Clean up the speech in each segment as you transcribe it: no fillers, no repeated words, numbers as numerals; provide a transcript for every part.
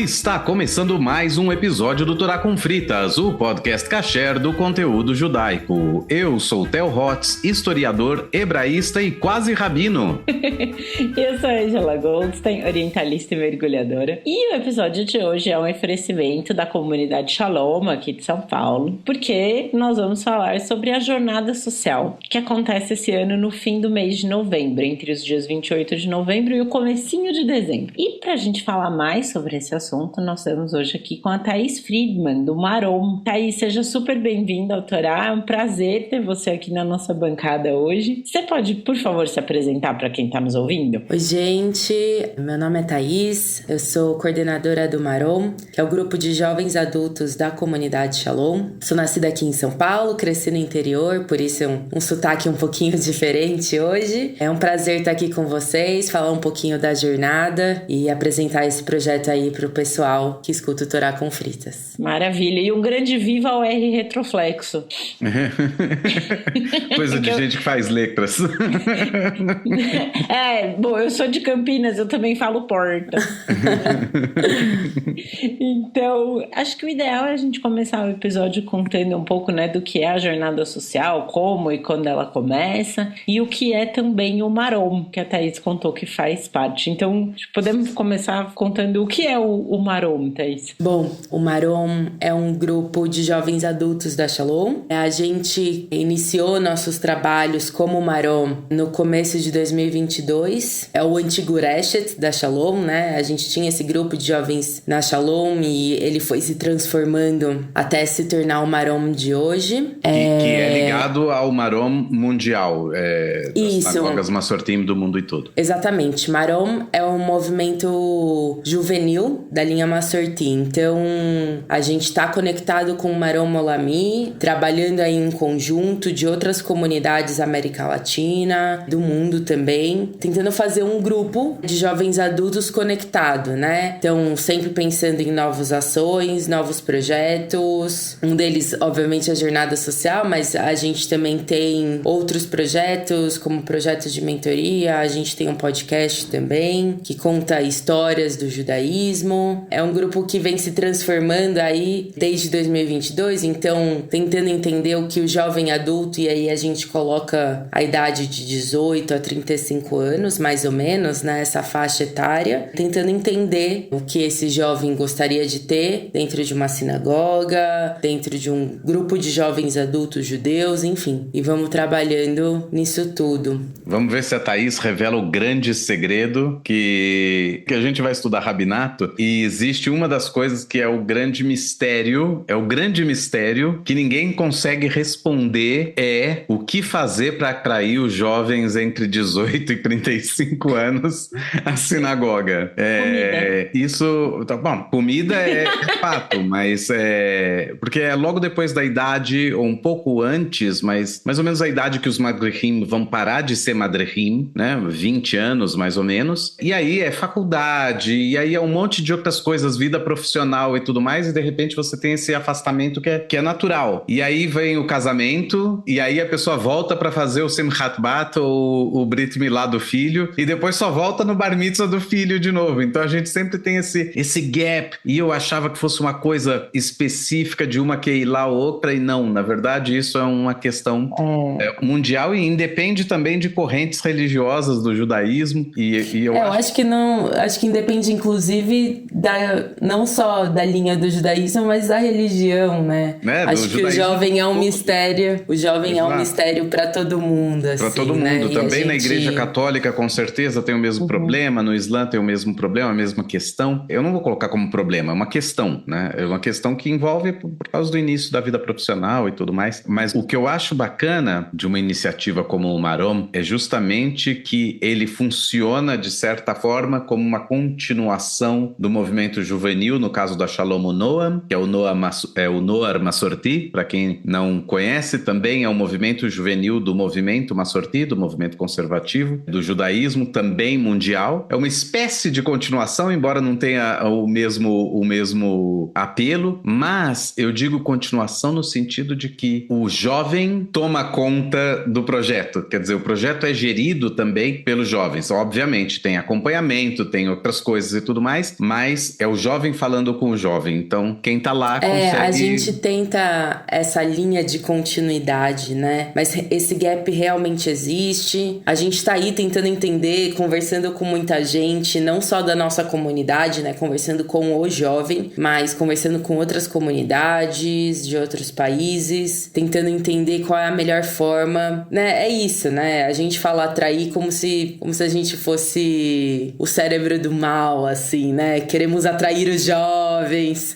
Está começando mais um episódio do Torá com Fritas, o podcast kasher do conteúdo judaico. Eu sou o Theo Hotz, historiador, hebraísta e quase rabino. Eu sou a Angela Goldstein, orientalista e mergulhadora. E o episódio de hoje é um oferecimento da comunidade Shalom, aqui de São Paulo, porque nós vamos falar sobre a jornada social, que acontece esse ano no fim do mês de novembro, entre os dias 28 de novembro e o comecinho de dezembro. E pra gente falar mais sobre esse assunto, nós estamos hoje aqui com a Thaís Friedman, do Marom. Thaís, seja super bem-vinda ao Torá, é um prazer ter você aqui na nossa bancada hoje. Você pode, por favor, se apresentar para quem está nos ouvindo? Oi, gente, meu nome é Thaís, eu sou coordenadora do Marom, que é o grupo de jovens adultos da comunidade Shalom. Sou nascida aqui em São Paulo, cresci no interior, por isso é um sotaque um pouquinho diferente hoje. É um prazer estar aqui com vocês, falar um pouquinho da jornada e apresentar esse projeto aí pro pessoal que escuta o Torá com Fritas. Maravilha, e um grande viva ao R retroflexo. Coisa de gente que faz letras. Bom, eu sou de Campinas, eu também falo porta. Então, acho que o ideal é a gente começar o episódio contando um pouco, né, do que é a jornada social, como e quando ela começa, e o que é também o Marom, que a Thaís contou que faz parte. Então, podemos começar contando o que é o Marom, Thaís? Bom, o Marom é um grupo de jovens adultos da Shalom. A gente iniciou nossos trabalhos como Marom no começo de 2022. É o antigo Reshet da Shalom, né? A gente tinha esse grupo de jovens na Shalom e ele foi se transformando até se tornar o Marom de hoje. Que é ligado ao Marom mundial, das sinagogas Masortim do mundo e todo. Exatamente. Marom é um movimento juvenil da linha Masortim. Então, a gente está conectado com o Marom Olami, trabalhando aí em conjunto de outras comunidades da América Latina, do mundo também, tentando fazer um grupo de jovens adultos conectado, né? Então, sempre pensando em novas ações, novos projetos. Um deles, obviamente, é a jornada social, mas a gente também tem outros projetos, como projetos de mentoria. A gente tem um podcast também, que conta histórias do judaísmo. É um grupo que vem se transformando aí desde 2022, então tentando entender o que o jovem adulto, e aí a gente coloca a idade de 18 a 35 anos, mais ou menos, né, essa faixa etária, tentando entender o que esse jovem gostaria de ter dentro de uma sinagoga, dentro de um grupo de jovens adultos judeus, enfim, e vamos trabalhando nisso tudo. Vamos ver se a Thaís revela o grande segredo que a gente vai estudar rabinato, e existe uma das coisas que é o grande mistério que ninguém consegue responder, é o que fazer para atrair os jovens entre 18 e 35 anos à sinagoga. Isso, tá bom, comida é fato, mas porque é logo depois da idade, ou um pouco antes, mas mais ou menos a idade que os madrechim vão parar de ser madrechim, né, 20 anos mais ou menos, e aí é faculdade, e aí é um monte de outras coisas, vida profissional e tudo mais, e de repente você tem esse afastamento que é natural. E aí vem o casamento, e aí a pessoa volta para fazer o Simchat Bat, ou o Brit Milá do filho, e depois só volta no Bar Mitzvah do filho de novo. Então a gente sempre tem esse gap, e eu achava que fosse uma coisa específica de uma Keilah ou outra, e não, na verdade isso é uma questão mundial, e independe também de correntes religiosas do judaísmo, e eu acho que independe inclusive não só da linha do judaísmo, mas da religião, né? Acho que o jovem é um mistério, é um mistério para todo mundo, assim, para todo mundo, né? Também na Igreja Católica, com certeza, tem o mesmo problema, no Islã tem o mesmo problema, a mesma questão. Eu não vou colocar como problema, é uma questão, né? É uma questão que envolve por causa do início da vida profissional e tudo mais. Mas o que eu acho bacana de uma iniciativa como o Marom é justamente que ele funciona, de certa forma, como uma continuação do movimento juvenil, no caso da Shalom Noam, que é o Noar Masorti, para quem não conhece, também é um movimento juvenil do movimento Masorti, do movimento conservativo, do judaísmo, também mundial. É uma espécie de continuação, embora não tenha o mesmo apelo, mas eu digo continuação no sentido de que o jovem toma conta do projeto. Quer dizer, o projeto é gerido também pelos jovens. Obviamente, tem acompanhamento, tem outras coisas e tudo mais, mas mas é o jovem falando com o jovem. Então, quem tá lá consegue... A gente tenta essa linha de continuidade, né? Mas esse gap realmente existe. A gente tá aí tentando entender, conversando com muita gente, não só da nossa comunidade, né? Conversando com o jovem, mas conversando com outras comunidades de outros países, tentando entender qual é a melhor forma, né? É isso, né? A gente fala atrair como se a gente fosse o cérebro do mal, assim, né? Queremos atrair os jovens.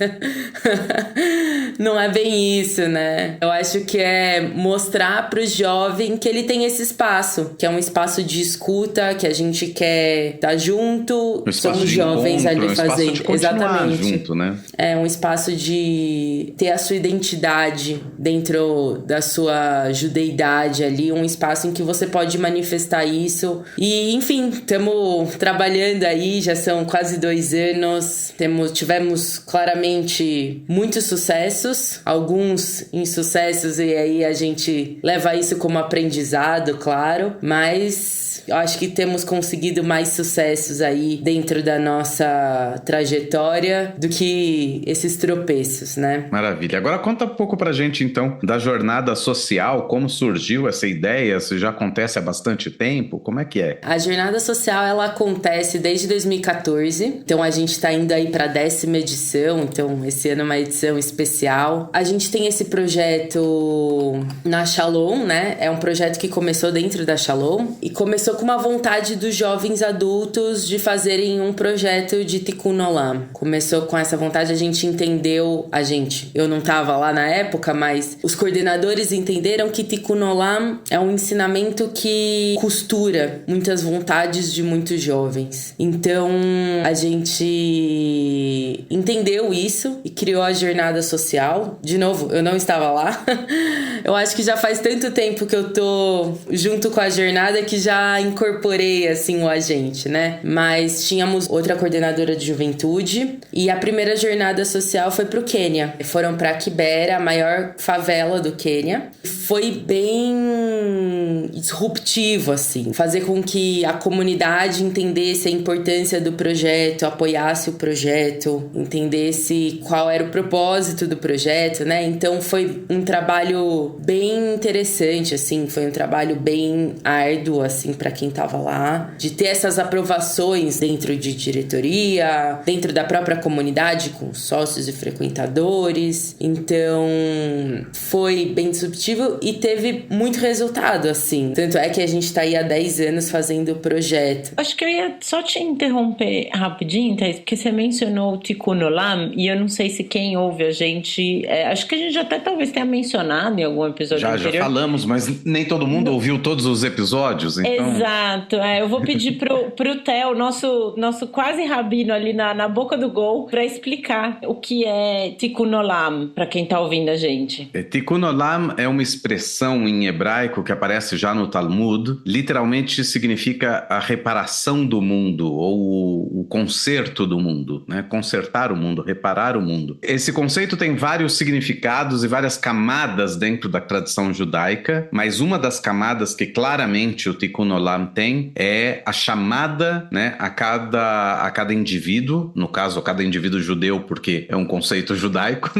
Não é bem isso, né? Eu acho que é mostrar pro jovem que ele tem esse espaço, que é um espaço de escuta, que a gente quer estar junto, somos jovens ali fazendo. Exatamente. Junto, né? É um espaço de ter a sua identidade dentro da sua judeidade ali, um espaço em que você pode manifestar isso. E, enfim, estamos trabalhando aí, já são quase 2 anos, tivemos claramente muitos sucessos, alguns insucessos, e aí a gente leva isso como aprendizado, claro, mas eu acho que temos conseguido mais sucessos aí dentro da nossa trajetória do que esses tropeços, né? Maravilha. Agora conta um pouco pra gente, então, da jornada social, como surgiu essa ideia, se já acontece há bastante tempo, como é que é? A jornada social, ela acontece desde 2014, então a gente tá indo aí pra 10ª edição, então esse ano é uma edição especial. A gente tem esse projeto na Shalom, né? É um projeto que começou dentro da Shalom e começou com uma vontade dos jovens adultos de fazerem um projeto de Tikkun Olam. Começou com essa vontade, a gente entendeu, eu não tava lá na época, mas os coordenadores entenderam que Tikkun Olam é um ensinamento que costura muitas vontades de muitos jovens. Então, a gente entendeu isso e criou a jornada social. De novo, eu não estava lá. Eu acho que já faz tanto tempo que eu tô junto com a jornada que já incorporei, assim, o agente, né? Mas tínhamos outra coordenadora de juventude e a primeira jornada social foi pro Quênia. Foram pra Kibera, a maior favela do Quênia. Foi bem disruptivo, assim. Fazer com que a comunidade entendesse a importância do projeto, apoiasse o projeto, entendesse qual era o propósito do projeto, né? Então foi um trabalho bem interessante, assim. Foi um trabalho bem árduo, assim, pra quem tava lá. De ter essas aprovações dentro de diretoria, dentro da própria comunidade, com sócios e frequentadores. Então, foi bem disruptivo e teve muito resultado, assim. Tanto é que a gente tá aí há 10 anos fazendo o projeto. Acho que eu ia só te interromper rapidinho, Thaís, porque você mencionou o Tikkun Olam e eu não sei se quem ouve a gente... acho que a gente até talvez tenha mencionado em algum episódio anterior. Já falamos, mas nem todo mundo ouviu todos os episódios, então... Exato. Eu vou pedir pro Theo, nosso quase rabino ali na boca do gol, para explicar o que é Tikkun Olam, para quem tá ouvindo a gente. Tikkun Olam é uma expressão em hebraico que aparece já no Talmud. Literalmente significa a reparação do mundo, ou o conserto do mundo, né? Consertar o mundo, reparar o mundo. Esse conceito tem vários significados e várias camadas dentro da tradição judaica, mas uma das camadas que claramente o Tikkun Olam tem é a chamada, né, a cada indivíduo, no caso a cada indivíduo judeu, porque é um conceito judaico,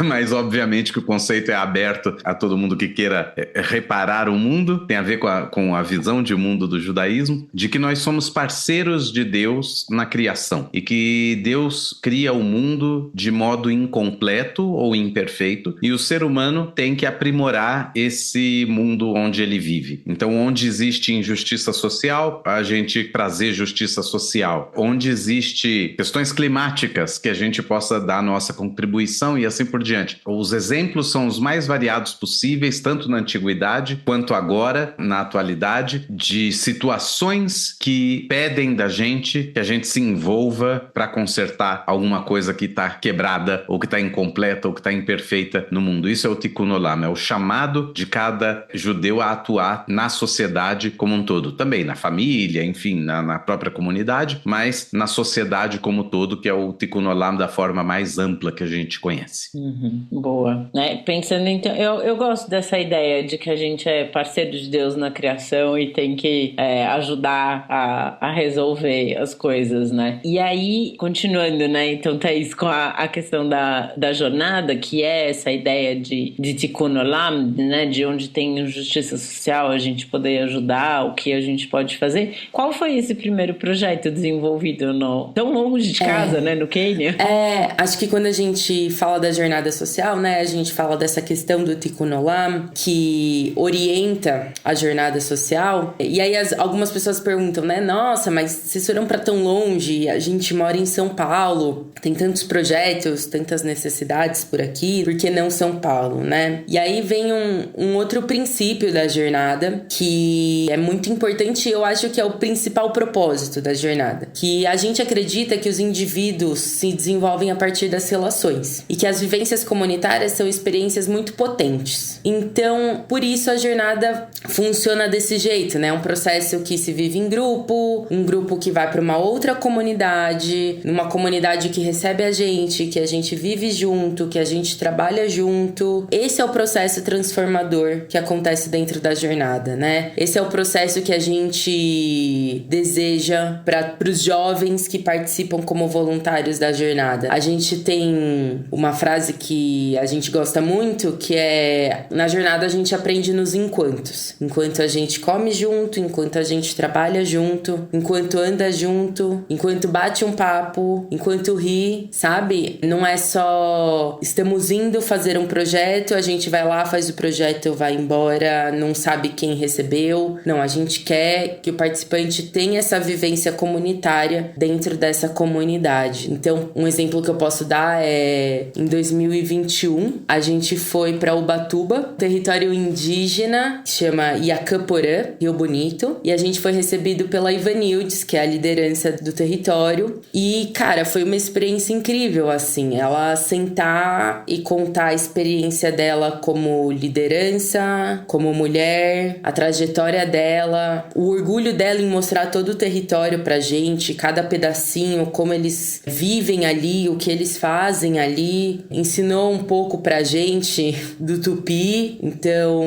mas obviamente que o conceito é aberto a todo mundo que queira reparar o mundo, tem a ver com a visão de mundo do judaísmo, de que nós somos parceiros de Deus na criação e que Deus cria o mundo de modo incompleto ou imperfeito e o ser humano tem que aprimorar esse mundo onde ele vive. Então, onde existe injustiça social, a gente trazer justiça social. Onde existe questões climáticas, que a gente possa dar a nossa contribuição e assim por diante. Os exemplos são os mais variados possíveis, tanto na antiguidade quanto agora, na atualidade, de situações que pedem da gente que a gente se envolva para consertar alguma coisa que está quebrada, ou que está incompleta, ou que está imperfeita no mundo. Isso é o Tikkun Olam, é o chamado de cada judeu a atuar na sociedade como um todo. Também na família, enfim, na própria comunidade, mas na sociedade como um todo, que é o Tikkun Olam da forma mais ampla que a gente conhece. Boa. Pensando então, eu gosto dessa ideia de que a gente é parceiro de Deus na criação e tem que ajudar a resolver as coisas, né? E aí, continuando, né? Então, Thaís, com a questão da jornada, que é essa ideia de Tikkun Olam, né? De onde tem justiça social, a gente poder ajudar, o que a gente pode fazer. Qual foi esse primeiro projeto desenvolvido tão longe de casa, né? No Quênia? Acho que quando a gente fala da jornada social, né? A gente fala dessa questão do Tikkun Olam, que orienta a jornada social. E aí algumas pessoas perguntam, né? Nossa, mas vocês foram pra tão longe, a gente mora em São Paulo, tem tantos projetos, tantas necessidades por aqui, por que não São Paulo, né? E aí vem um outro princípio da jornada, que é muito importante, eu acho que é o principal propósito da jornada, que a gente acredita que os indivíduos se desenvolvem a partir das relações, e que as vivências comunitárias são experiências muito potentes. Então, por isso a jornada funciona desse jeito, né? É um processo que se vive em grupo, um grupo que vai para uma outra comunidade, numa comunidade que recebe a gente vive junto, que a gente trabalha junto. Esse é o processo transformador que acontece dentro da jornada, né? Esse é o processo que a gente deseja para os jovens que participam como voluntários da jornada. A gente tem uma frase que a gente gosta muito, que é: na jornada a gente aprende nos enquantos. Enquanto a gente come junto, enquanto a gente trabalha junto, enquanto anda junto, enquanto bate um papo, enquanto ri, sabe? Não é só estamos indo fazer um projeto, a gente vai lá, faz o projeto, vai embora, não sabe quem recebeu. Não, a gente quer que o participante tenha essa vivência comunitária dentro dessa comunidade. Então, um exemplo que eu posso dar é: em 2021, a gente foi para Ubatuba, território indígena, que chama Iacaporã, Rio Bonito, e a gente foi recebido pela Ivanildes, que é a liderança do território. E, cara, foi uma experiência incrível, assim, ela sentar e contar a experiência dela como liderança, como mulher, a trajetória dela, o orgulho dela em mostrar todo o território pra gente, cada pedacinho, como eles vivem ali, o que eles fazem ali. Ensinou um pouco pra gente do tupi, então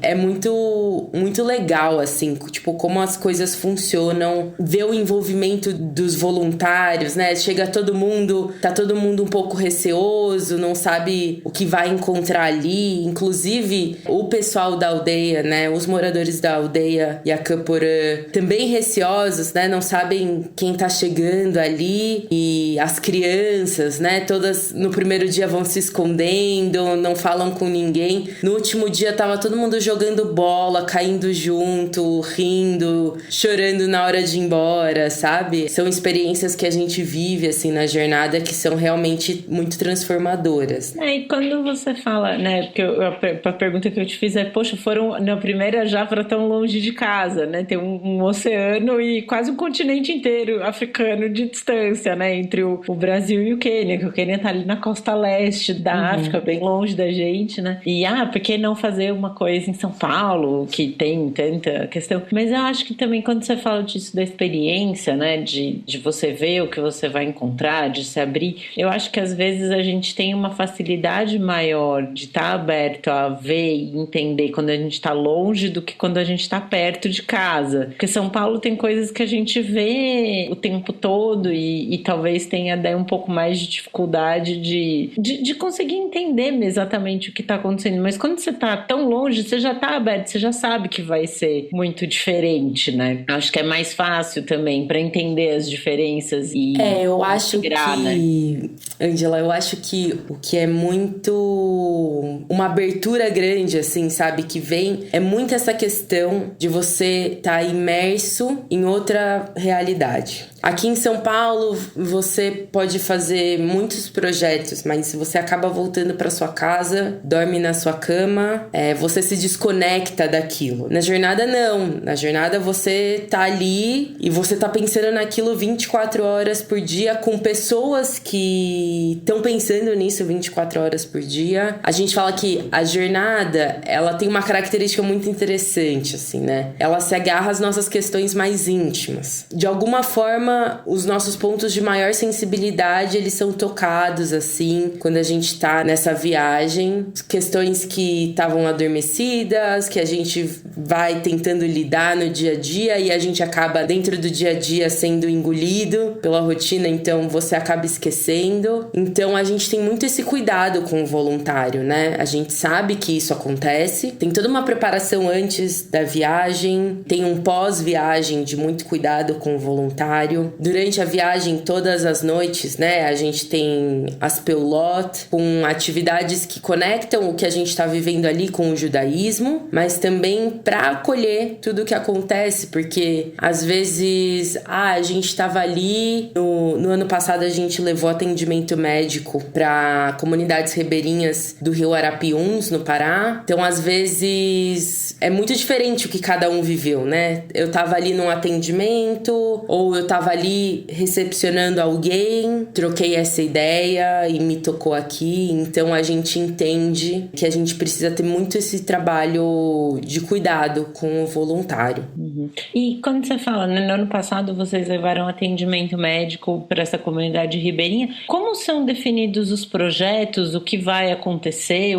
é muito, muito legal, assim, tipo, como as coisas funcionam, ver o envolvimento dos voluntários, né? Chega todo mundo, tá todo mundo um pouco receoso, não sabe o que vai encontrar ali, inclusive o pessoal da aldeia, né? Os moradores da aldeia Iacaporã também receosos, né? Não sabem quem tá chegando ali, e as crianças, né? Todas no primeiro dia vão se escondendo, não falam com ninguém. No último dia tava todo mundo jogando bola, caindo junto, rindo, chorando na hora de ir embora, sabe? São experiências que a gente vive, assim, na jornada, que são realmente muito transformadoras. E quando você fala, né, porque a pergunta que eu te fiz é: poxa, foram na primeira já para tão longe de casa, né? Tem um oceano e quase um continente inteiro africano de distância, né, entre o Brasil e o Quênia, que o Quênia tá ali na costa leste da África, bem longe da gente, né? E, por que não fazer uma coisa em São Paulo, que tem tanta questão? Mas eu acho que também quando você fala disso, da experiência, né, de você ver o que você vai encontrar, de se abrir, eu acho que às vezes a gente tem uma facilidade maior de estar aberto a ver e entender quando a gente está longe do que quando a gente está perto de casa. Porque São Paulo tem coisas que a gente vê o tempo todo e talvez tenha daí um pouco mais de dificuldade de conseguir entender exatamente o que está acontecendo. Mas quando você está tão longe, você já está aberto, você já sabe que vai ser muito diferente, né? Acho que é mais fácil também para entender as diferenças e eu acho integrar, que, né? Ângela, eu acho que o que é muito uma abertura grande, assim, sabe, que vem, é muito essa questão de você estar imerso em outra realidade. Aqui em São Paulo, você pode fazer muitos projetos, mas você acaba voltando para sua casa, dorme na sua cama, você se desconecta daquilo. Na jornada, não. Na jornada, você tá ali e você tá pensando naquilo 24 horas por dia com pessoas que estão pensando nisso 24 horas por dia. A gente fala que a jornada, ela tem uma característica muito interessante, assim, né? Ela se agarra às nossas questões mais íntimas. De alguma forma, os nossos pontos de maior sensibilidade, eles são tocados, assim, quando a gente tá nessa viagem. Questões que estavam adormecidas, que a gente vai tentando lidar no dia a dia e a gente acaba dentro do dia a dia sendo engolido pela rotina, então você acaba esquecendo. Então a gente tem muito esse cuidado com o voluntário, né? A gente sabe que isso acontece, tem toda uma preparação antes da viagem, tem um pós-viagem de muito cuidado com o voluntário. Durante a viagem, todas as noites, né, a gente tem as peulot, com atividades que conectam o que a gente está vivendo ali com o judaísmo, mas também para acolher tudo o que acontece, porque às vezes, a gente estava ali, no ano passado a gente levou atendimento médico para comunidades ribeirinhas do Rio Arapiuns, no Pará. Então, às vezes, é muito diferente o que cada um viveu, né? Eu tava ali num atendimento, ou eu tava ali recepcionando alguém, troquei essa ideia e me tocou aqui. Então, a gente entende que a gente precisa ter muito esse trabalho de cuidado com o voluntário. Uhum. E quando você fala, né, no ano passado vocês levaram atendimento médico para essa comunidade ribeirinha, como são definidos os projetos, o que vai acontecer,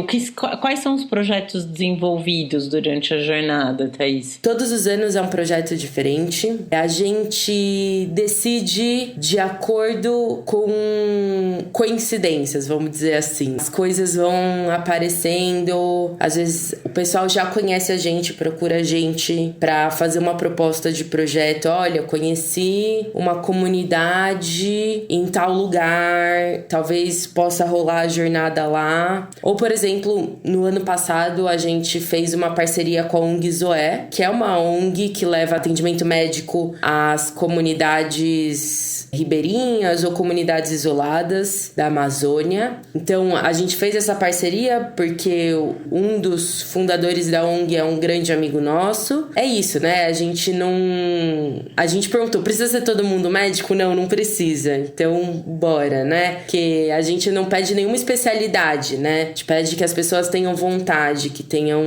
quais são os projetos desenvolvidos durante a jornada, Thaís? Todos os anos é um projeto diferente. A gente decide de acordo com coincidências, vamos dizer assim. As coisas vão aparecendo, às vezes o pessoal já conhece a gente, procura a gente para fazer uma proposta de projeto. Olha, conheci uma comunidade em tal lugar, talvez possa rolar a jornada lá. Ou, por exemplo, no ano passado a gente fez uma parceria com a ONG Zoé, que é uma ONG que leva atendimento médico às comunidades ribeirinhas ou comunidades isoladas da Amazônia. Então, a gente fez essa parceria porque um dos fundadores da ONG é um grande amigo nosso. É isso, né? A gente perguntou, precisa ser todo mundo médico? Não precisa. Então, bora, né? Porque a gente não pede nenhuma especialidade, né? A gente pede que as pessoas tenham vontade, que tenham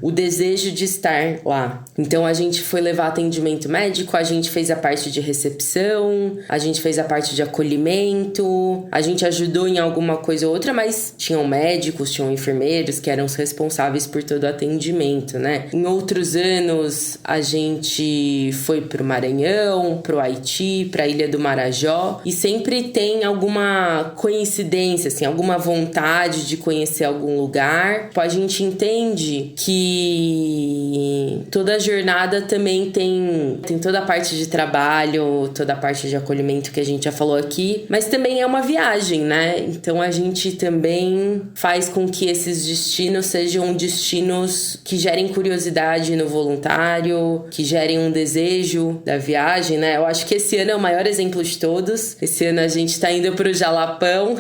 o desejo de estar lá. Então, a gente foi levar atendimento médico, a gente fez a parte de recepção, a gente fez a parte de acolhimento, a gente ajudou em alguma coisa ou outra, mas tinham médicos, tinham enfermeiros que eram os responsáveis por todo o atendimento, né? Em outros anos, a gente foi pro Maranhão, pro Haiti, pra Ilha do Marajó, e sempre tem alguma coincidência, assim, alguma vontade de conhecer algum lugar. A gente entende que toda jornada também tem toda a parte de trabalho, toda a parte de acolhimento que a gente já falou aqui, mas também é uma viagem, né? Então a gente também faz com que esses destinos sejam destinos que gerem curiosidade no voluntário, que gerem um desejo da viagem, né? Eu acho que esse ano é o maior exemplo de todos. Esse ano a gente tá indo pro Jalapão.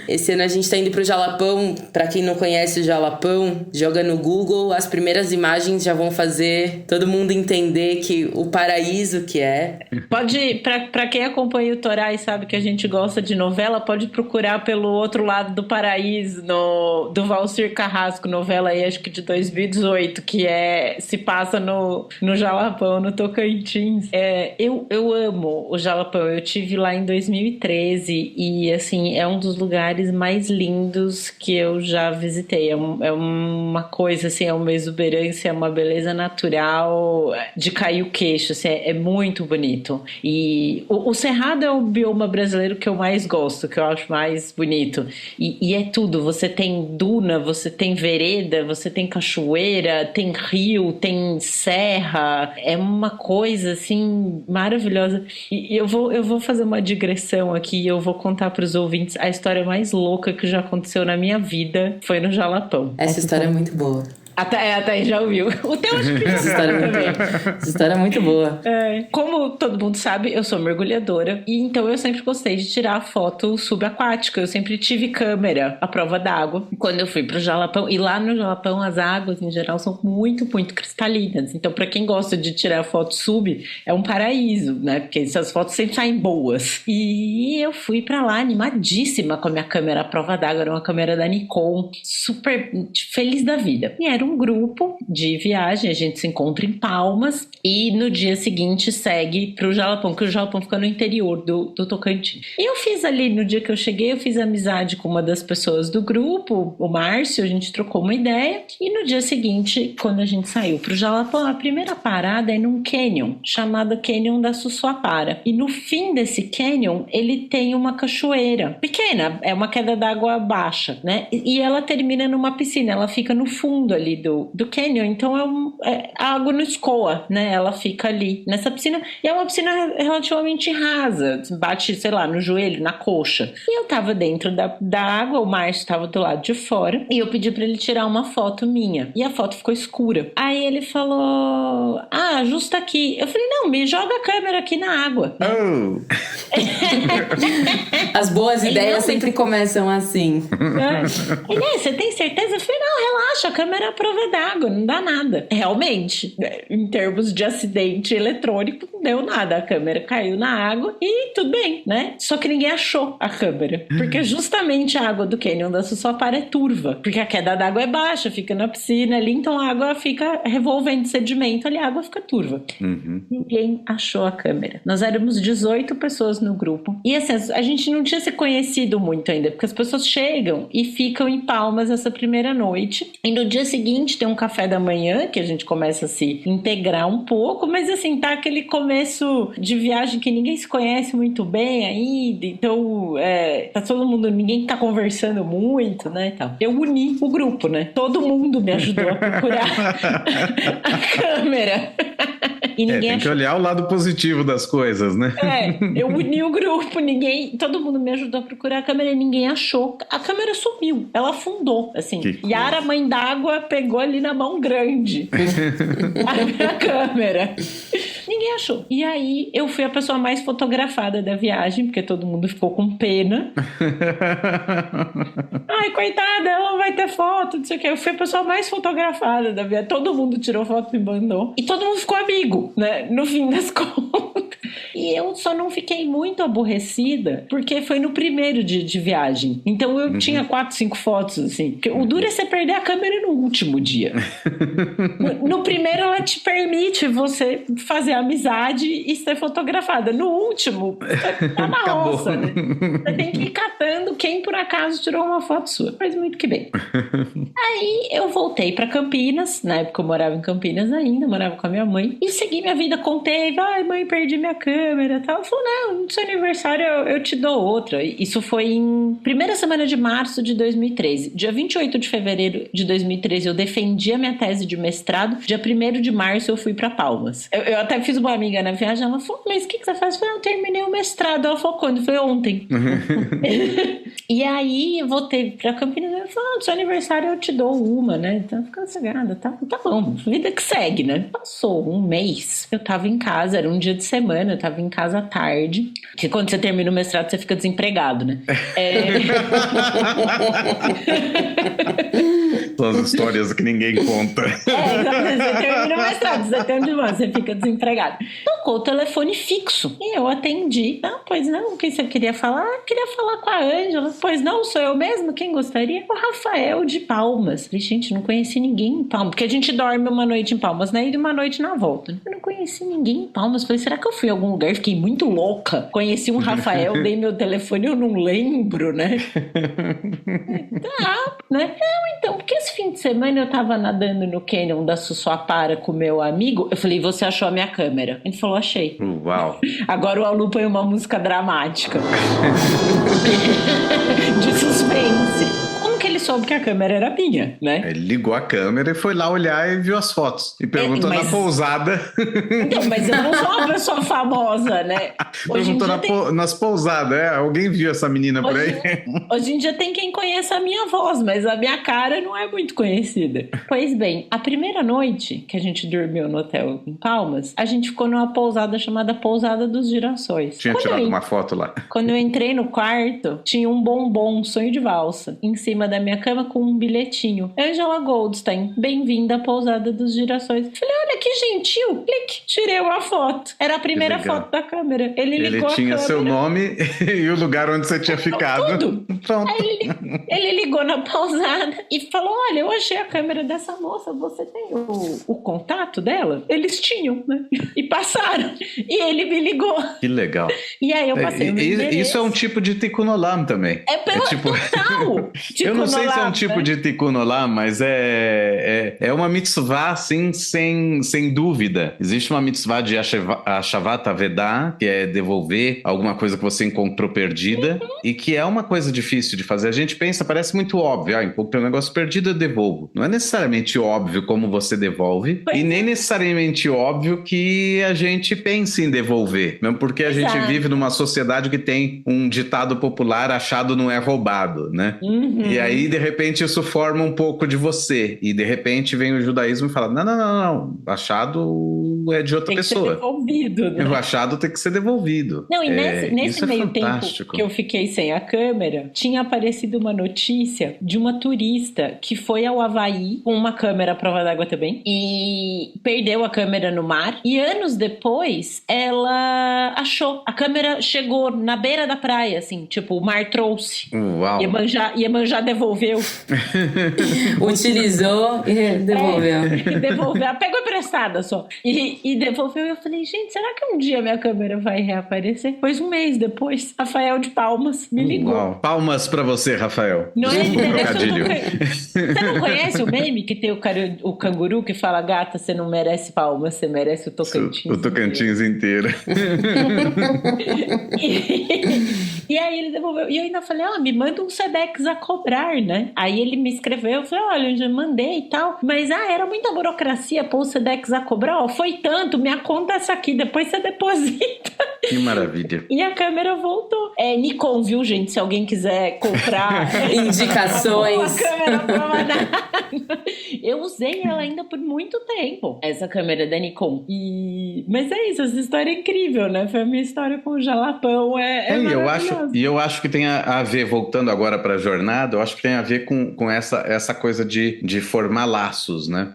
Esse ano a gente tá indo pro Jalapão. Pra quem não conhece o Jalapão, joga no Google, as primeiras imagens já vão fazer todo mundo entender que o paraíso que é. Pode, pra quem acompanha o Torá e sabe que a gente gosta de novela, pode procurar pelo outro lado do paraíso, do Valcir Carrasco, novela aí acho que de 2018, que se passa no Jalapão, no Tocantins. Eu amo o Jalapão, eu tive lá em 2013 e assim, é um dos lugares mais lindos que eu já visitei. É uma coisa assim, é uma exuberância, é uma beleza natural de cair o queixo, assim, é muito bonito. E o Cerrado é o bioma brasileiro que eu mais gosto, que eu acho mais bonito. E é tudo, você tem duna, você tem vereda, você tem cachoeira, tem rio, tem serra, é uma coisa assim maravilhosa. E eu vou fazer uma digressão aqui, eu vou contar para os ouvintes a história mais louca que já aconteceu na minha vida foi no Jalapão. Essa história é muito boa. Até já ouviu. O teu acho que Essa história, essa história é muito boa. Como todo mundo sabe, eu sou mergulhadora. E então eu sempre gostei de tirar foto subaquática. Eu sempre tive câmera à prova d'água. Quando eu fui pro Jalapão, e lá no Jalapão as águas em geral são muito, muito cristalinas. Então pra quem gosta de tirar foto sub, é um paraíso, né? Porque essas fotos sempre saem boas. E eu fui pra lá animadíssima com a minha câmera à prova d'água. Era uma câmera da Nikon, super feliz da vida. E era um grupo de viagem, a gente se encontra em Palmas e no dia seguinte segue pro Jalapão, que o Jalapão fica no interior do Tocantins. E eu fiz ali, no dia que eu cheguei, eu fiz amizade com uma das pessoas do grupo, o Márcio, a gente trocou uma ideia. E no dia seguinte, quando a gente saiu pro Jalapão, a primeira parada é num canyon, chamado Canyon da Sussuapara. E no fim desse canyon, ele tem uma cachoeira pequena, é uma queda d'água baixa, né? E ela termina numa piscina, ela fica no fundo ali do canyon, então a água não escoa, né? Ela fica ali nessa piscina, e é uma piscina relativamente rasa, bate, sei lá, no joelho, na coxa. E eu tava dentro da água, o Márcio tava do lado de fora, e eu pedi pra ele tirar uma foto minha, e a foto ficou escura. Aí ele falou, justo aqui. Eu falei, não, me joga a câmera aqui na água. Oh. As boas ideias sempre começam assim. Ele, você tem certeza? Eu falei, não, relaxa, a câmera é a prova d'água, não dá nada. Realmente, em termos de acidente eletrônico, não deu nada. A câmera caiu na água e tudo bem, né? Só que ninguém achou a câmera. Porque justamente a água do Canyon da Sussuapara é turva. Porque a queda d'água é baixa, fica na piscina ali, então a água fica revolvendo sedimento ali, a água fica turva. Ninguém achou a câmera. Nós éramos 18 pessoas no grupo. E assim, a gente não tinha se conhecido muito ainda, porque as pessoas chegam e ficam em Palmas essa primeira noite. E no dia seguinte tem um café da manhã, que a gente começa a se integrar um pouco, mas assim, tá aquele começo de viagem que ninguém se conhece muito bem ainda, então tá todo mundo, ninguém tá conversando muito, né, e tal. Eu uni o grupo, né? Todo mundo me ajudou a procurar a câmera. E ninguém tem que olhar o lado positivo das coisas, né? Eu uni o grupo, todo mundo me ajudou a procurar a câmera e ninguém achou. A câmera sumiu, ela afundou, assim. Yara, mãe d'água, pegou ali na mão grande a minha câmera. Ninguém achou. E aí, eu fui a pessoa mais fotografada da viagem, porque todo mundo ficou com pena. Ai, coitada, ela não vai ter foto, não sei o que. Eu fui a pessoa mais fotografada da viagem. Todo mundo tirou foto e mandou. E todo mundo ficou amigo, né? No fim das contas. E eu só não fiquei muito aborrecida, porque foi no primeiro dia de viagem. Então eu tinha 4, 5 fotos, assim. Porque o duro é você perder a câmera no último dia. No primeiro, ela te permite você fazer amizade e ser fotografada. No último, tá na roça, né? Você tem que ir catando quem por acaso tirou uma foto sua. Faz muito que bem. Aí eu voltei pra Campinas. Na época eu morava em Campinas ainda, morava com a minha mãe. E segui minha vida, contei. Ai, mãe, perdi minha câmera e tal. Ela falou, não, no seu aniversário eu te dou outra. Isso foi em primeira semana de março de 2013. Dia 28 de fevereiro de 2013 eu defendi a minha tese de mestrado. Dia 1º de março eu fui pra Palmas. Eu até fiz uma amiga na viagem, ela falou, mas o que você faz? Eu falei, eu terminei o mestrado. Ela falou, quando? Foi ontem. E aí eu voltei pra Campinas e ela falou, no seu aniversário eu te dou uma, né? Então fica cegada, tá bom, vida que segue, né? Passou um mês, eu tava em casa, era um dia de semana, eu tava em casa à tarde, que quando você termina o mestrado você fica desempregado, né? São as histórias que ninguém conta. Exatamente, você termina o mestrado, você tem um divórcio, você fica desempregado. Tocou o telefone fixo e eu atendi. Não, pois não, o que você queria falar? Queria falar com a Ângela. Pois não, sou eu mesmo? Quem gostaria? O Rafael de Palmas. Falei, gente, não conheci ninguém em Palmas, porque a gente dorme uma noite em Palmas, né? E uma noite na volta. Eu não conheci ninguém em Palmas. Falei, será que eu fui em algum lugar? Fiquei muito louca. Conheci um Rafael, dei meu telefone, eu não lembro, né? Tá, né? Não, então, porque esse fim de semana eu tava nadando no Canyon da Sussuapara com meu amigo. Eu falei, você achou a minha câmera? Ele falou, achei. Uau. Agora o Alu põe uma música dramática. De suspense. Como que ele soube que a câmera era minha, né? Ele ligou a câmera e foi lá olhar e viu as fotos. E perguntou na pousada. Então, mas eu não sou uma pessoa famosa, né? Perguntou nas pousadas, alguém viu essa menina por aí? Hoje em dia tem quem conheça a minha voz, mas a minha cara não é muito conhecida. Pois bem, a primeira noite que a gente dormiu no hotel em Palmas, a gente ficou numa pousada chamada Pousada dos Girassóis. Tinha tirado uma foto lá. Quando eu entrei no quarto, tinha um bombom, um sonho de valsa, em cima da minha cama com um bilhetinho. Angela Goldstein, bem-vinda à Pousada dos Girassóis. Falei, olha que gentil. Clique, tirei uma foto. Era a primeira foto da câmera. Ele ligou a câmera. Ele tinha seu nome e o lugar onde você tinha ficado. Tudo. Pronto. Aí ele ligou na pousada e falou, olha, eu achei a câmera dessa moça, você tem o contato dela? Eles tinham, né? E passaram. E ele me ligou. Que legal. E aí eu passei o Isso é um tipo de tikkun olam também. Total. Eu não sei se é um tipo de tikkun olam, mas é uma mitzvah, assim, sem dúvida. Existe uma mitzvah de Ashavat Avedah, que é devolver alguma coisa que você encontrou perdida, e que é uma coisa difícil de fazer. A gente pensa, parece muito óbvio, encontrei um negócio perdido, eu devolvo. Não é necessariamente óbvio como você devolve, e nem necessariamente óbvio que a gente pense em devolver, mesmo porque a gente vive numa sociedade que tem um ditado popular, achado não é roubado, né? E aí, de repente, isso forma um pouco de você, e de repente vem o judaísmo e fala, não, achado é de outra pessoa. Tem que ser devolvido, né? O achado tem que ser devolvido. Não, e nesse meio tempo que eu fiquei sem a câmera, tinha aparecido uma notícia de uma turista que foi ao Havaí com uma câmera à prova d'água também e perdeu a câmera no mar, e anos depois ela achou. A câmera chegou na beira da praia, assim, tipo, o mar trouxe. Uau. Iemanjá devolveu. Utilizou e devolveu. Devolveu. Ela pegou emprestada só. E devolveu. E eu falei, gente, será que um dia minha câmera vai reaparecer? Pois um mês depois, Rafael de Palmas me ligou. Uau. Palmas pra você, Rafael. Não é trocadilho. Você não conhece o meme que tem o canguru que fala, gata, você não merece palmas, você merece o Tocantins. O Tocantins inteiro. E aí ele devolveu. E eu ainda falei, me manda um Sedex a cobrar, né? Aí ele me escreveu, eu falei, olha, eu já mandei e tal. Mas, era muita burocracia pôr o Sedex a cobrar. Foi tanto, minha conta é essa aqui, depois você deposita. Que maravilha. E a câmera voltou. Nikon, viu, gente? Se alguém quiser comprar... indicações. A câmera prova d'água. Eu usei ela ainda por muito tempo, essa câmera da Nikon. Mas é isso, essa história é incrível, né? Foi a minha história com o Jalapão. Eu acho que tem a ver, voltando agora para a jornada, eu acho que tem a ver com essa coisa de formar laços, né?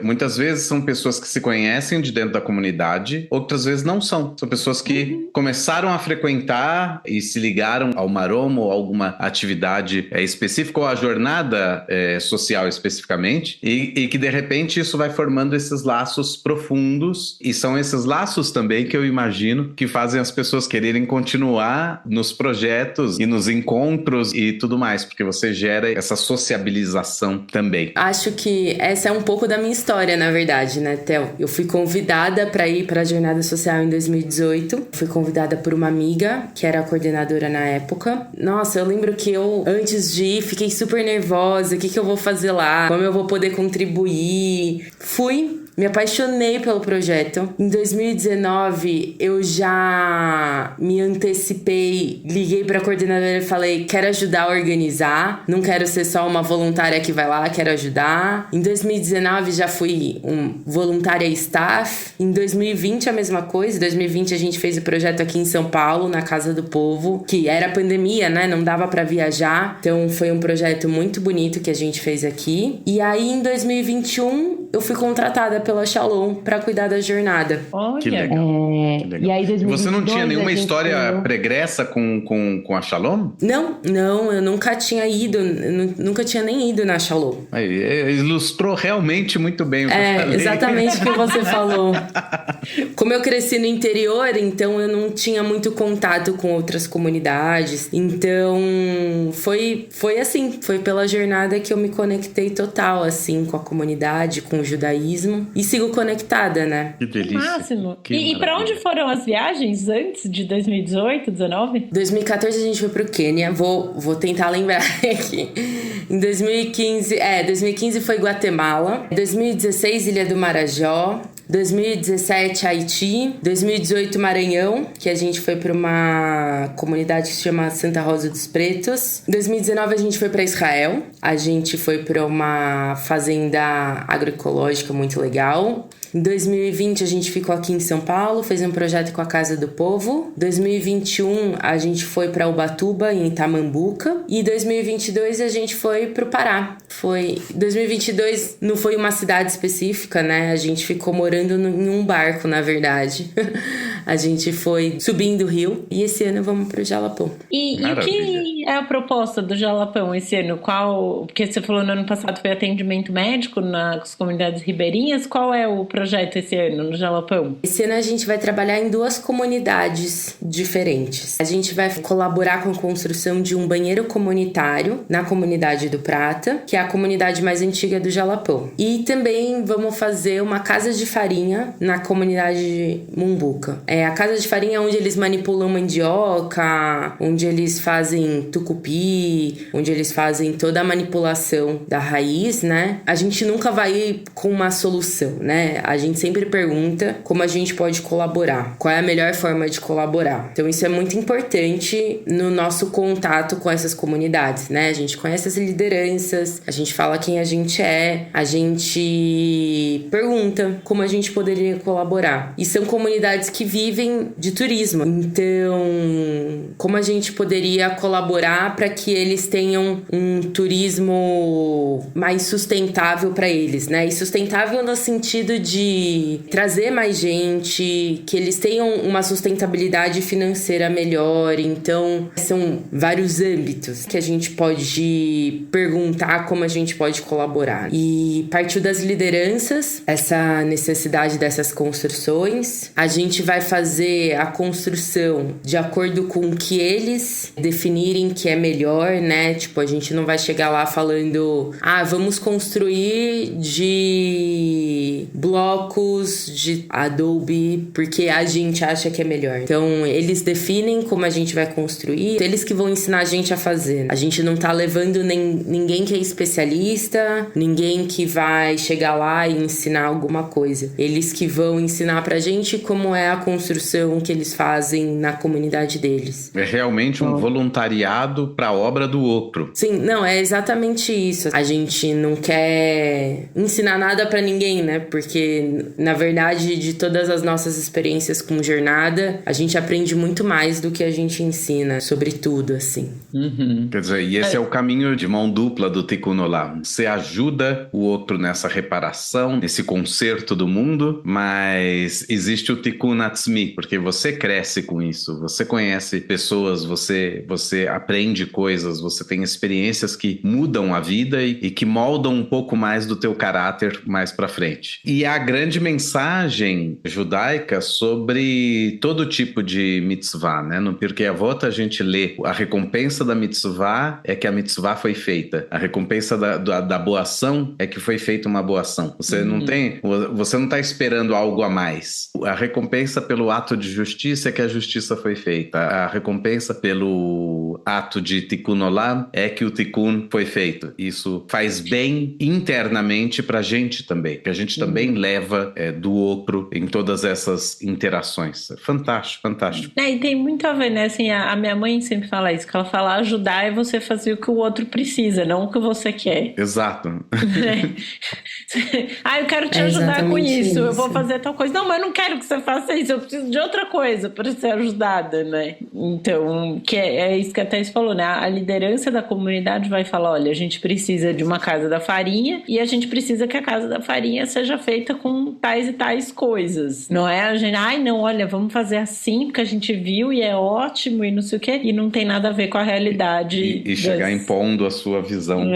Muitas vezes são pessoas que se conhecem de dentro da comunidade, outras vezes não são. São pessoas que começaram a frequentar e se ligaram ao Maromo ou alguma atividade específica, ou a jornada social especificamente, e que de repente isso vai formando esses laços profundos, e são esses laços também que eu imagino que fazem as pessoas quererem continuar nos projetos e nos encontros e tudo mais, porque você gera essa sociabilização também. Acho que essa é um pouco da minha história, na verdade, né, Theo? Eu fui convidada para ir para a jornada social em 2018. Fui convidada por uma amiga, que era a coordenadora na época. Nossa, eu lembro que eu, antes de ir, fiquei super nervosa. O que eu vou fazer lá? Como eu vou poder contribuir? Fui. Me apaixonei pelo projeto. Em 2019, eu já me antecipei, liguei pra coordenadora e falei, quero ajudar a organizar, não quero ser só uma voluntária que vai lá, quero ajudar. Em 2019, já fui voluntária staff. Em 2020, a mesma coisa. Em 2020, a gente fez o projeto aqui em São Paulo, na Casa do Povo, que era pandemia, né? Não dava pra viajar. Então, foi um projeto muito bonito que a gente fez aqui. E aí, em 2021, eu fui contratada pela Shalom para cuidar da jornada. Olha. Que legal. Que legal. E aí, 2022, você não tinha nenhuma história pregressa com a Shalom? Não, eu nunca tinha ido, nunca tinha nem ido na Shalom. Ilustrou realmente muito bem o que eu falei. Exatamente o que você falou. Como eu cresci no interior, então eu não tinha muito contato com outras comunidades. Então, foi assim, foi pela jornada que eu me conectei total, assim, com a comunidade, com com o judaísmo. E sigo conectada, né? Que delícia. Máximo. Que E pra maravilha. onde foram as viagens antes de 2018, 19? 2014 a gente foi pro Quênia. Vou tentar lembrar aqui. Em 2015 foi Guatemala. 2016, Ilha do Marajó. 2017, Haiti. 2018, Maranhão, que a gente foi para uma comunidade que se chama Santa Rosa dos Pretos. 2019, a gente foi para Israel. A gente foi para uma fazenda agroecológica muito legal. Em 2020, a gente ficou aqui em São Paulo, fez um projeto com a Casa do Povo. 2021, a gente foi para Ubatuba, em Itamambuca. E 2022, a gente foi pro Pará. 2022 não foi uma cidade específica, né? A gente ficou morando em um barco, na verdade. A gente foi subindo o rio. E esse ano vamos pro Jalapão. E o que é a proposta do Jalapão esse ano? Porque você falou no ano passado foi atendimento médico nas comunidades ribeirinhas. Qual é o projeto esse ano no Jalapão? Esse ano a gente vai trabalhar em 2 comunidades diferentes. A gente vai colaborar com a construção de um banheiro comunitário na comunidade do Prata, que é a comunidade mais antiga do Jalapão. E também vamos fazer uma casa de farinha na comunidade de Mumbuca. A casa de farinha é onde eles manipulam mandioca, onde eles fazem tucupi, onde eles fazem toda a manipulação da raiz, né? A gente nunca vai com uma solução, né? A gente sempre pergunta como a gente pode colaborar, qual é a melhor forma de colaborar. Então isso é muito importante no nosso contato com essas comunidades, né? A gente conhece as lideranças, a gente fala quem a gente é, a gente pergunta como a gente poderia colaborar. E são comunidades que vivem de turismo. Então, como a gente poderia colaborar para que eles tenham um turismo mais sustentável para eles, né? E sustentável no sentido de trazer mais gente, que eles tenham uma sustentabilidade financeira melhor. Então, são vários âmbitos que a gente pode perguntar como a gente pode colaborar. E partiu das lideranças, essa necessidade dessas construções. A gente vai fazer a construção de acordo com o que eles definirem que é melhor, né? Tipo, a gente não vai chegar lá falando, vamos construir de blocos de Adobe porque a gente acha que é melhor. Então, eles definem como a gente vai construir, eles que vão ensinar a gente a fazer. A gente não tá levando ninguém que é especialista, ninguém que vai chegar lá e ensinar alguma coisa. Eles que vão ensinar pra gente como é a construção que eles fazem na comunidade deles. É realmente um voluntariado para a obra do outro. Sim, não, é exatamente isso. A gente não quer ensinar nada pra ninguém, né? Porque, na verdade, de todas as nossas experiências com jornada, a gente aprende muito mais do que a gente ensina sobre tudo, assim. Uhum. Quer dizer, e esse é o caminho de mão dupla do Tikkun Olam. Você ajuda o outro nessa reparação, nesse conserto do mundo, mas existe o Tikkun Atzmi, porque você cresce com isso, você conhece pessoas, você aprende coisas, você tem experiências que mudam a vida e que moldam um pouco mais do teu caráter mais pra frente. E a grande mensagem judaica sobre todo tipo de mitzvah, né? No Pirkei Avot a gente lê a recompensa da mitzvah é que a mitzvah foi feita. A recompensa da boa ação é que foi feita uma boa ação. Você não tá esperando algo a mais. A recompensa pelo ato de justiça é que a justiça foi feita. A recompensa pelo ato de Tikkun Olam é que o Tikkun foi feito. Isso faz bem internamente pra gente também, que a gente também leva do outro em todas essas interações. Fantástico, fantástico. E tem muito a ver, né? Assim, a minha mãe sempre fala isso, que ela fala ajudar é você fazer o que o outro precisa, não o que você quer. Exato. Eu quero te ajudar com isso, eu vou isso. fazer tal coisa. Não, mas eu não quero que você faça isso, eu preciso de outra coisa para ser ajudada, né? Então, que é isso que a Thais falou, né? A liderança da comunidade vai falar, olha, a gente precisa de uma casa da farinha e a gente precisa que a casa da farinha seja feita com tais e tais coisas. Não é a gente, não, olha, vamos fazer assim porque a gente viu e é ótimo e não sei o quê, e não tem nada a ver com a realidade. E chegar impondo a sua visão.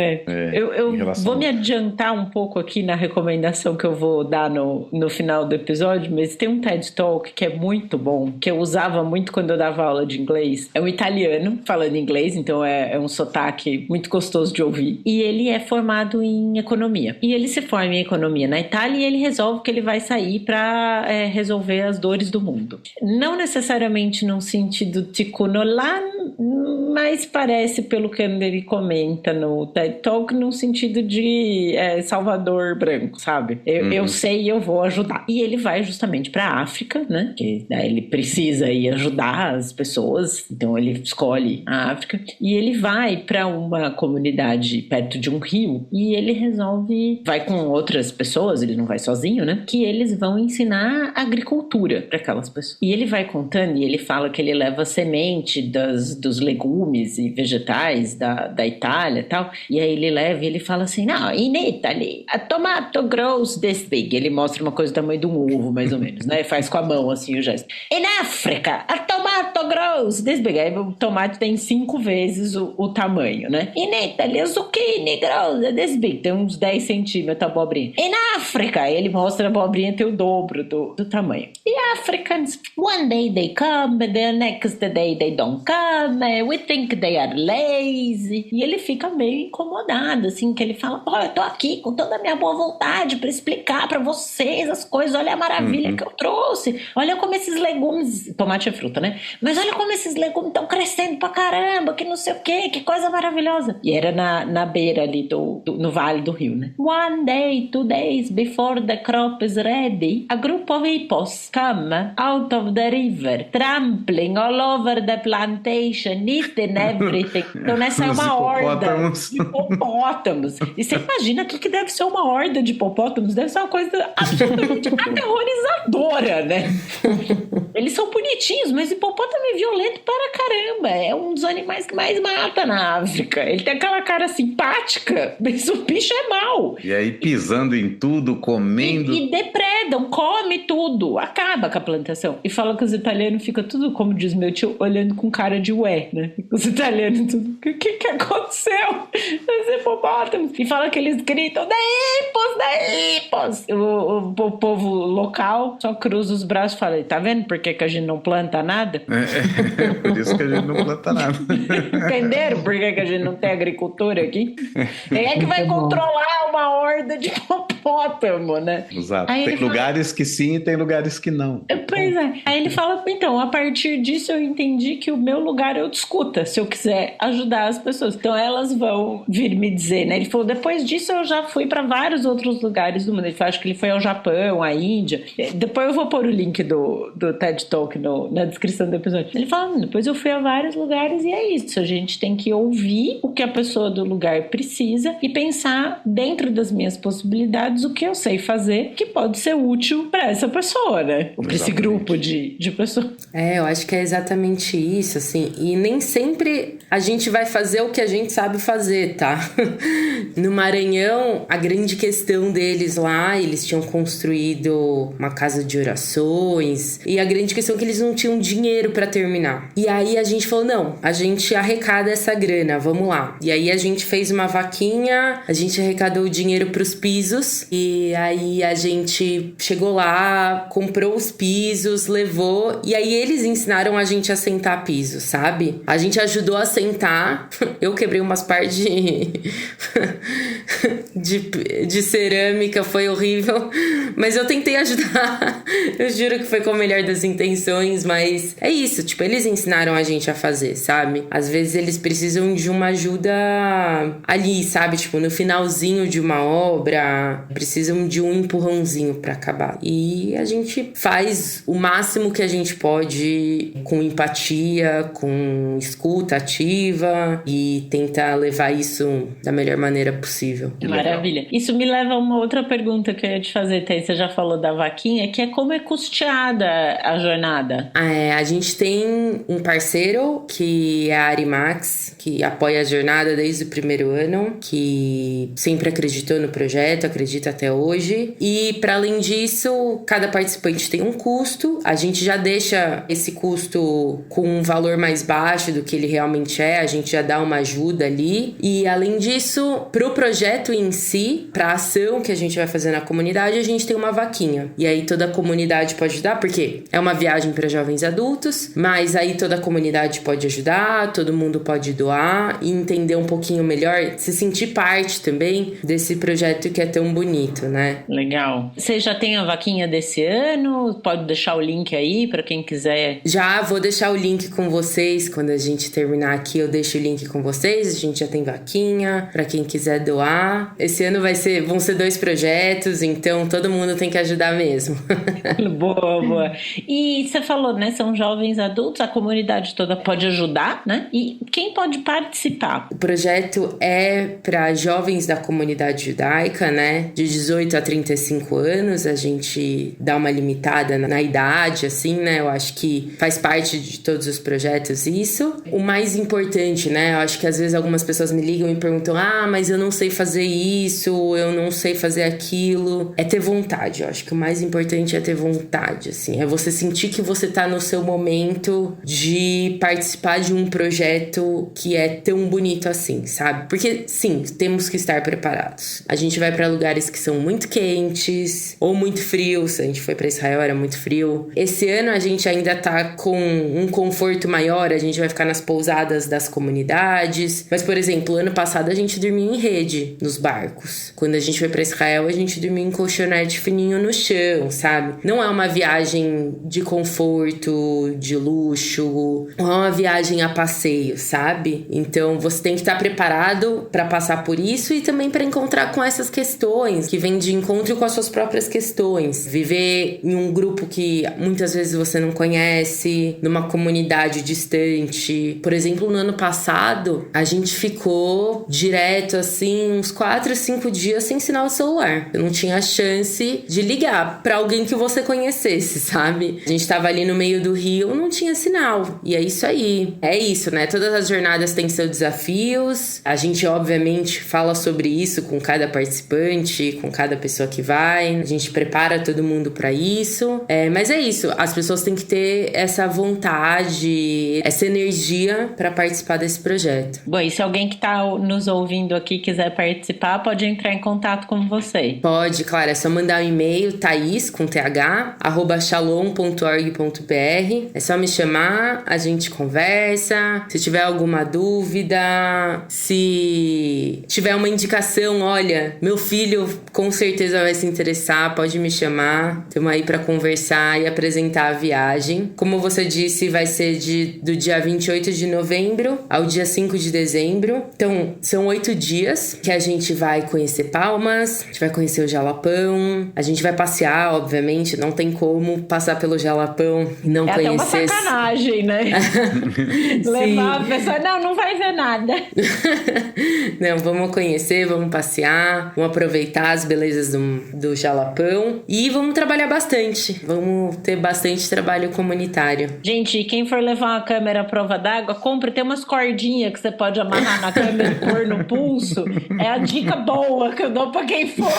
Eu vou me adiantar um pouco aqui na recomendação que eu vou dar no final do episódio, mas tem um TED Talk que que é muito bom, que eu usava muito quando eu dava aula de inglês. É um italiano falando inglês, então é um sotaque muito gostoso de ouvir. E ele é formado em economia. E ele se forma em economia na Itália e ele resolve que ele vai sair para resolver as dores do mundo. Não necessariamente num sentido ticunolan, mas parece, pelo que ele comenta no TED Talk, num sentido de Salvador branco, sabe? Eu sei e eu vou ajudar. E ele vai justamente para a África, né? Que ele precisa ir ajudar as pessoas, então ele escolhe a África. E ele vai para uma comunidade perto de um rio e ele resolve, vai com outras pessoas, ele não vai sozinho, né? Que eles vão ensinar agricultura para aquelas pessoas. E ele vai contando e ele fala que ele leva semente dos legumes e vegetais da Itália e tal. E aí ele leva e ele fala assim, não, in Italy, a tomato grows this big. Ele mostra uma coisa do tamanho de um ovo, mais ou menos, né? Faz com a mão, assim, o gesto. In Africa, a tomato grows this big. Aí o tomate tem 5 vezes o tamanho, né? In Italy, a zucchini grows this big. Tem uns 10 centímetros a abobrinha. In Africa, aí ele mostra a abobrinha tem o dobro do tamanho. E Africans, one day they come, the next day they don't come, we think they are lazy. E ele fica meio incomodado, assim, que ele fala, pô, eu tô aqui com toda a minha boa vontade pra explicar pra vocês as coisas, olha a maravilha que eu trouxe, olha como esses legumes, tomate é fruta, né? Mas olha como esses legumes estão crescendo pra caramba, que não sei o que coisa maravilhosa. E era na beira ali no vale do rio, né? One day, 2 days before the crop is ready, a group of hippos come out of the river, trampling all over the plantation, eating everything. Então nessa é uma horda de hipopótamos. E você imagina o que deve ser uma horda de hipopótamos? Deve ser uma coisa absolutamente aterrorizadora, né? Eles são bonitinhos, mas hipopótamo é violento para caramba. É um dos animais que mais mata na África. Ele tem aquela cara simpática, mas o bicho é mau. E aí pisando em tudo, comendo. E depredam, come tudo. Acaba com a plantação. E fala que os italianos ficam tudo, como diz meu tio, olhando com cara de ué, né? Os italianos tudo, o que aconteceu? Os hipopótamos. E fala que eles gritam, da hippos. O povo local só cruza os braços e fala, tá vendo por que a gente não planta nada? É por isso que a gente não planta nada. Entenderam por que a gente não tem agricultura aqui? Quem é que vai controlar uma horda de hipopótamo, né? Exato. Tem lugares que sim e tem lugares que não. Pois é. Aí ele fala, então, a partir disso eu entendi que o meu lugar eu discuta, se eu quiser ajudar as pessoas. Então elas vão vir me dizer, né? Ele falou, depois disso eu já fui para vários outros lugares do mundo. Ele falou, acho que ele foi ao Japão, à Índia. Depois eu vou pôr o link do TED Talk na descrição do episódio. Ele fala, depois eu fui a vários lugares e é isso. A gente tem que ouvir o que a pessoa do lugar precisa e pensar dentro das minhas possibilidades o que eu sei fazer que pode ser útil para essa pessoa, né? Para esse grupo de pessoas. Eu acho que é exatamente isso, assim. E nem sempre a gente vai fazer o que a gente sabe fazer, tá? No Maranhão, a grande questão deles lá, eles tinham construído uma casa de orações e a grande questão é que eles não tinham dinheiro pra terminar. E aí a gente falou, não, a gente arrecada essa grana, vamos lá. E aí a gente fez uma vaquinha, a gente arrecadou o dinheiro pros pisos e aí a gente chegou lá, comprou os pisos, levou e aí eles ensinaram a gente a sentar piso, sabe? A gente ajudou a sentar, eu quebrei umas partes de cerâmica, foi horrível, mas eu tentei ajudar. Eu juro que foi com a melhor das intenções, mas é isso, tipo, eles ensinaram a gente a fazer, sabe? Às vezes eles precisam de uma ajuda ali, sabe? Tipo, no finalzinho de uma obra, precisam de um empurrãozinho pra acabar. E a gente faz o máximo que a gente pode com empatia, com escuta ativa e tenta levar isso da melhor maneira possível. Maravilha. Isso me leva a uma outra pergunta que eu ia te fazer, Thaís. Você já falou da vaquinha, que é como é custeada a jornada? A gente tem um parceiro que é a Arimax, que apoia a jornada desde o primeiro ano, que sempre acreditou no projeto, acredita até hoje. E para além disso, cada participante tem um custo. A gente já deixa esse custo com um valor mais baixo do que ele realmente é. A gente já dá uma ajuda ali. E além disso, pro projeto em si, pra ação que a gente vai fazer na comunidade, a gente tem uma vaquinha. E aí toda a comunidade pode ajudar, porque é uma viagem para jovens adultos, mas aí toda a comunidade pode ajudar, todo mundo pode doar e entender um pouquinho melhor, se sentir parte também desse projeto que é tão bonito, né? Legal. Você já tem a vaquinha desse ano? Pode deixar o link aí para quem quiser. Já vou deixar o link com vocês. Quando a gente terminar aqui, eu deixo o link com vocês. A gente já tem vaquinha para quem quiser doar. Esse ano vão ser 2 projetos, então todo mundo tem que ajudar mesmo. Boa, boa. E você falou, né? São jovens adultos, a comunidade toda pode ajudar, né? E quem pode participar? O projeto é para jovens da comunidade judaica, né? De 18 a 35 anos. A gente dá uma limitada na idade, assim, né? Eu acho que faz parte de todos os projetos isso. O mais importante, né? Eu acho que às vezes algumas pessoas me ligam e perguntam: mas eu não sei fazer isso, eu não sei fazer aquilo. É ter vontade. Eu acho que o mais importante é ter vontade, assim. É você sentir que você tá no seu momento de participar de um projeto que é tão bonito assim, sabe? Porque, sim, temos que estar preparados. A gente vai pra lugares que são muito quentes ou muito frios. A gente foi pra Israel, era muito frio. Esse ano a gente ainda tá com um conforto maior, a gente vai ficar nas pousadas das comunidades. Mas, por exemplo, ano passado a gente dormia em rede nos barcos. Quando a gente foi pra Israel, a gente dormia em colchonete fininho no chão, sabe? Não é uma viagem de conforto, de luxo, não é uma viagem a passeio, sabe? Então você tem que estar preparado pra passar por isso e também pra encontrar com essas questões que vêm de encontro com as suas próprias questões. Viver em um grupo que muitas vezes você não conhece, numa comunidade distante. Por exemplo, no ano passado, a gente ficou direto, assim, uns 4, 5 dias sem sinal de celular. Eu não tinha chance de ligar pra alguém que você conhecesse, sabe? A gente tava ali no meio do rio, não tinha sinal. E é isso aí. É isso, né? Todas as jornadas têm seus desafios. A gente, obviamente, fala sobre isso com cada participante, com cada pessoa que vai. A gente prepara todo mundo pra isso. Mas é isso. As pessoas têm que ter essa vontade, essa energia pra participar desse projeto. Bom, e se alguém que tá nos ouvindo aqui quiser participar, pode entrar em contato com você. Pode, claro. É só mandar um e-mail, Thaís, com TH, @shalom.org.br. É só me chamar, a gente conversa. Se tiver alguma dúvida, se tiver uma indicação, olha, meu filho com certeza vai se interessar, pode me chamar. Estamos aí para conversar e apresentar a viagem. Como você disse, vai ser do dia 28 de novembro ao dia 5 de dezembro. Então, são 8 dias que a gente vai conhecer Palmas, a gente vai conhecer o Jalapão, a gente vai passear, obviamente, não tem como passar pelo Jalapão e não conhecer. É até uma sacanagem, né? Levar a pessoa, não vai ver nada. Não, vamos conhecer, vamos passear, vamos aproveitar as belezas do Jalapão e vamos trabalhar bastante. Vamos ter bastante trabalho comunitário. Gente, quem for levar uma câmera à prova d'água, tem umas cordinhas que você pode amarrar na câmera e pôr no pulso. É a dica boa que eu dou pra quem for.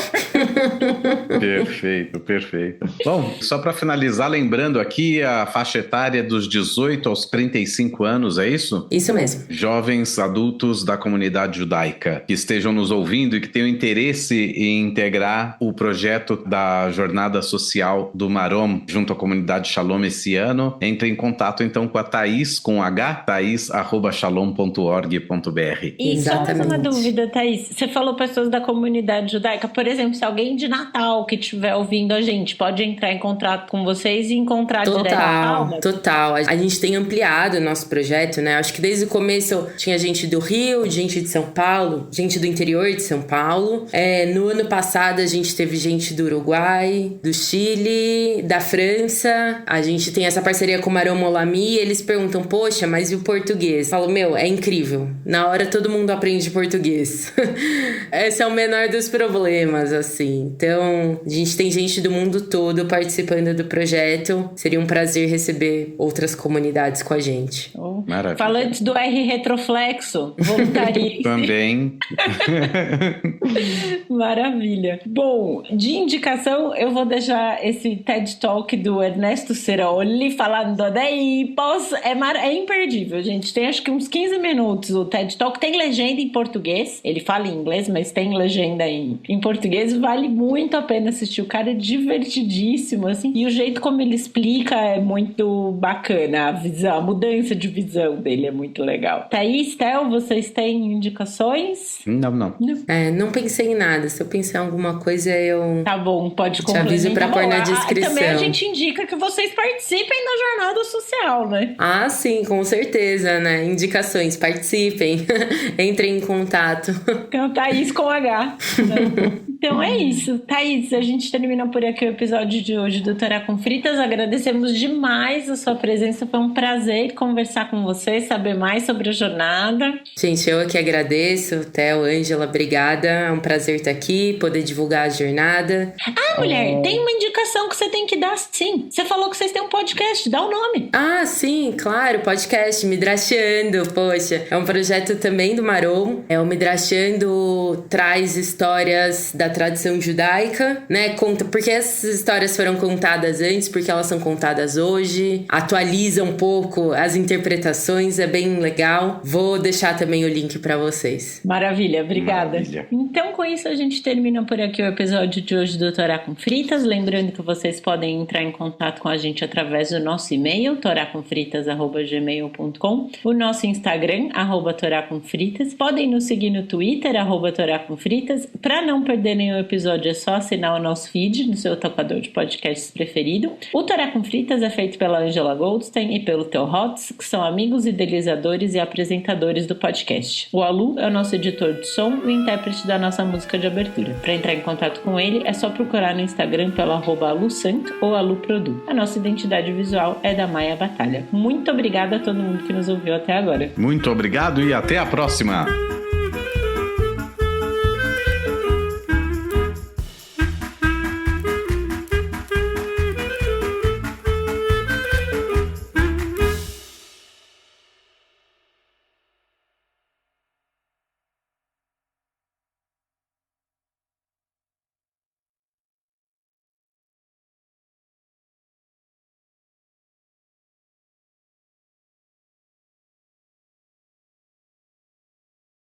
Perfeito, perfeito. Bom, só para finalizar, lembrando aqui a faixa etária dos 18 aos 35 anos, é isso? Isso mesmo. Jovens adultos da comunidade judaica que estejam nos ouvindo e que tenham interesse em integrar o projeto da jornada social do Marom junto à comunidade Shalom esse ano, entre em contato então com a Thaís, com H, thais@shalom.org.br. E só uma dúvida, Thaís. Você falou pessoas da comunidade judaica. Por exemplo, se alguém de Natal que estiver ouvindo a gente, pode entrar em contato com vocês e encontrar direto a Palmas? Total. A gente tem ampliado o nosso projeto, né? Acho que desde o começo tinha gente do Rio, gente de São Paulo, gente do interior de São Paulo. No ano passado a gente teve gente do Uruguai, do Chile, da França. A gente tem essa parceria com o Marom Olami e eles perguntam, poxa, mas e o português? Eu falo, é incrível. Na hora todo mundo aprende português. Esse é o menor dos problemas, assim. Então, a gente tem gente do mundo todo participando do projeto. Seria um prazer receber outras comunidades com a gente. Maravilha. Falantes do R Retroflexo, voluntaria. Também. Maravilha. Bom, de indicação, eu vou deixar esse TED Talk do Ernesto Ceroli falando daí. É imperdível, gente. Tem acho que uns 15 minutos o TED Talk. Tem legenda em português. Ele fala em inglês, mas tem legenda em português. Vale muito a pena assistir. O cara é divertidíssimo, assim. E o jeito como ele explica é muito bacana. A mudança de visão dele é muito legal. Thaís, Theo, vocês têm indicações? Não. Não pensei em nada. Se eu pensar em alguma coisa, eu... Tá bom, pode te aviso pra pôr na descrição. Também a gente indica que vocês participem da jornada social, né? Ah, sim, com certeza, né? Indicações, participem. Entrem em contato. Então, Thaís com H. Então é isso. Thaís, a gente termina por aqui o episódio de hoje do Torá com Fritas. Agradecemos demais a sua presença. Foi um prazer conversar com você, saber mais sobre a jornada. Gente, eu que agradeço. Theo, Ângela, obrigada. É um prazer estar aqui, poder divulgar a jornada. Ah, mulher, tem uma indicação que você tem que dar, sim. Você falou que vocês têm um podcast, dá o nome. Ah, sim, claro, podcast Midrashando, poxa. É um projeto também do Marom. O Midrashando traz histórias da tradição judaica, né? Conta porque essas histórias foram contadas antes, porque elas são contadas hoje. Atualiza um pouco as interpretações, é bem legal. Vou deixar também o link pra vocês. Maravilha, obrigada. Maravilha. Então, com isso, a gente termina por aqui o episódio de hoje do Torá com Fritas. Lembrando que vocês podem entrar em contato com a gente através do nosso e-mail, toracomfritas@gmail.com, o nosso Instagram, @toracomfritas. Podem nos seguir no Twitter, @toracomfritas. Para não perder nenhum episódio, é só assinar o nosso feed no seu tocador de podcasts preferido. O Torá com Fritas é feito pela Angela Goldstein e pelo Theo Hotz, que são amigos idealizadores e apresentadores do podcast. O Alu é o nosso editor de som e o intérprete da nossa música de abertura. Para entrar em contato com ele, é só procurar no Instagram pelo @alusanto ou aluprodu. A nossa identidade visual é da Maia Batalha. Muito obrigada a todo mundo que nos ouviu até agora. Muito obrigado e até a próxima!